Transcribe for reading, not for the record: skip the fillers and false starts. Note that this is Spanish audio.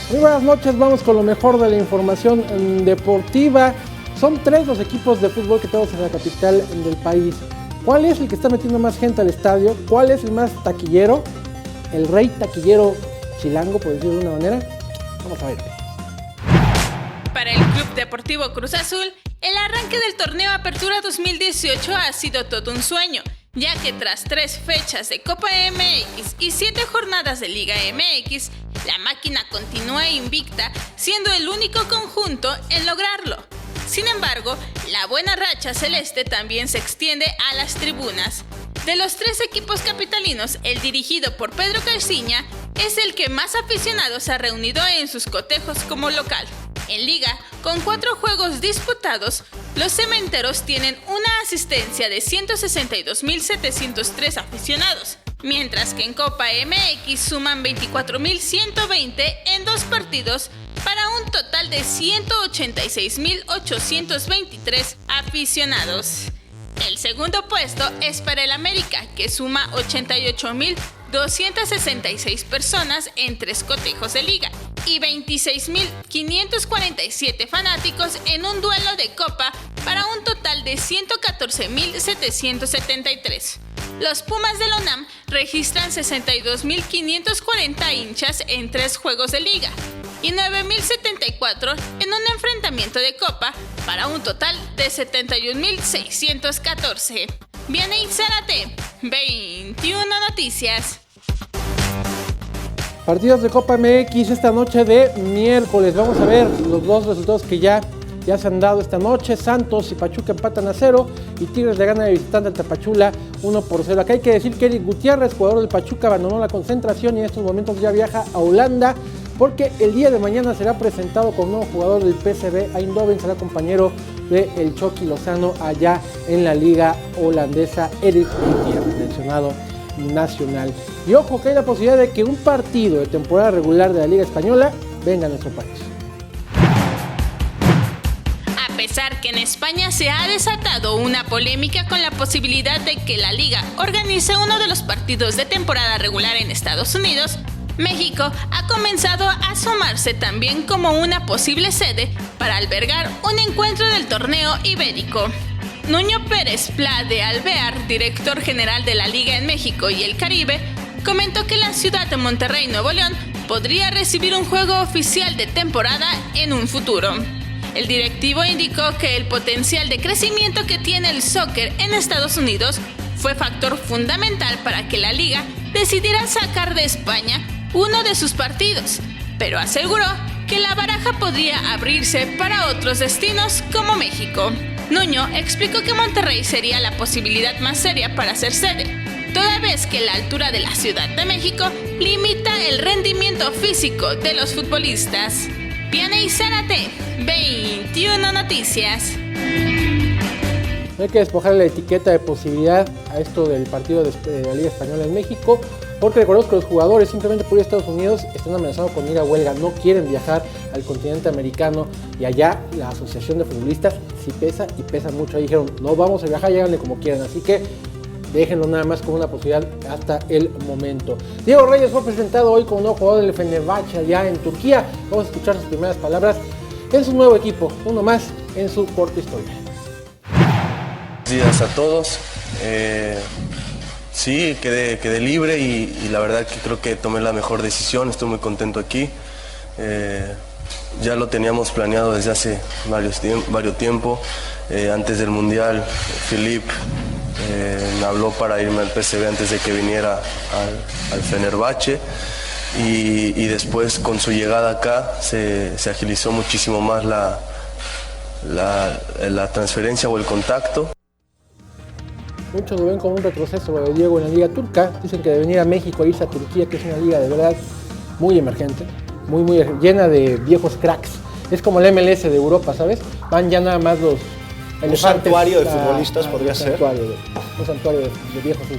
Muy buenas noches, vamos con lo mejor de la información deportiva. Son 3 los equipos de fútbol que tenemos en la capital del país. ¿Cuál es el que está metiendo más gente al estadio? ¿Cuál es el más taquillero? El rey taquillero chilango, por decirlo de una manera. Vamos a ver. Para el Club Deportivo Cruz Azul, el arranque del torneo Apertura 2018 ha sido todo un sueño, ya que tras 3 fechas de Copa MX y 7 jornadas de Liga MX, la máquina continúa invicta, siendo el único conjunto en lograrlo. Sin embargo, la buena racha celeste también se extiende a las tribunas. De los 3 equipos capitalinos, el dirigido por Pedro Caixinha es el que más aficionados ha reunido en sus cotejos como local. En Liga, con 4 juegos disputados, los cementeros tienen una asistencia de 162.703 aficionados, mientras que en Copa MX suman 24.120 en 2 partidos para un total de 186.823 aficionados. El segundo puesto es para el América, que suma 88.266 personas en 3 cotejos de Liga y 26.547 fanáticos en un duelo de Copa para un total de 114.773. Los Pumas de la UNAM registran 62.540 hinchas en 3 juegos de Liga y 9.074 en un enfrentamiento de Copa para un total de 71.614. Viene Zárate, 21 Noticias. Partidos de Copa MX esta noche de miércoles. Vamos a ver los 2 resultados que ya se han dado esta noche. Santos y Pachuca empatan a 0 y Tigres le gana de visitante al Tapachula 1-0. Acá hay que decir que Eric Gutiérrez, jugador del Pachuca, abandonó la concentración y en estos momentos ya viaja a Holanda porque el día de mañana será presentado como nuevo jugador del PSV Eindhoven, será compañero de el Chucky Lozano allá en la liga holandesa. Eric Gutiérrez, mencionado nacional. Y ojo que hay la posibilidad de que un partido de temporada regular de la Liga Española venga a nuestro país. A pesar que en España se ha desatado una polémica con la posibilidad de que la Liga organice uno de los partidos de temporada regular en Estados Unidos, México ha comenzado a asomarse también como una posible sede para albergar un encuentro del torneo ibérico. Nuño Pérez Pla de Alvear, director general de la Liga en México y el Caribe, comentó que la ciudad de Monterrey, Nuevo León, podría recibir un juego oficial de temporada en un futuro. El directivo indicó que el potencial de crecimiento que tiene el soccer en Estados Unidos fue factor fundamental para que la liga decidiera sacar de España uno de sus partidos, pero aseguró que la baraja podría abrirse para otros destinos como México. Nuño explicó que Monterrey sería la posibilidad más seria para ser sede, toda vez que la altura de la Ciudad de México limita el rendimiento físico de los futbolistas. Viene Zárate, 21 Noticias. Hay que despojar la etiqueta de posibilidad a esto del partido de la Liga Española en México, porque recordemos que los jugadores simplemente por ir a Estados Unidos están amenazados con ir a huelga, no quieren viajar al continente americano y allá la asociación de futbolistas sí pesa y pesa mucho. Ahí dijeron, no vamos a viajar, lléganle como quieran, así que déjenlo nada más como una posibilidad hasta el momento. Diego Reyes fue presentado hoy como nuevo jugador del Fenerbahçe allá en Turquía. Vamos a escuchar sus primeras palabras en su nuevo equipo, uno más en su corta historia. Buenos días a todos. Sí, quedé libre y la verdad que creo que tomé la mejor decisión, estoy muy contento aquí. Ya lo teníamos planeado desde hace varios tiempo. Antes del Mundial, Philippe me habló para irme al PSV antes de que viniera al Fenerbahçe y después con su llegada acá se agilizó muchísimo más la transferencia o el contacto. Muchos lo ven como un retroceso lo de Diego en la liga turca. Dicen que de venir a México e irse a Turquía, que es una liga de verdad muy emergente, muy llena de viejos cracks. Es como el MLS de Europa, ¿sabes? Van ya nada más los elefantes. Un santuario de futbolistas podría ser. Un santuario de viejos futbolistas.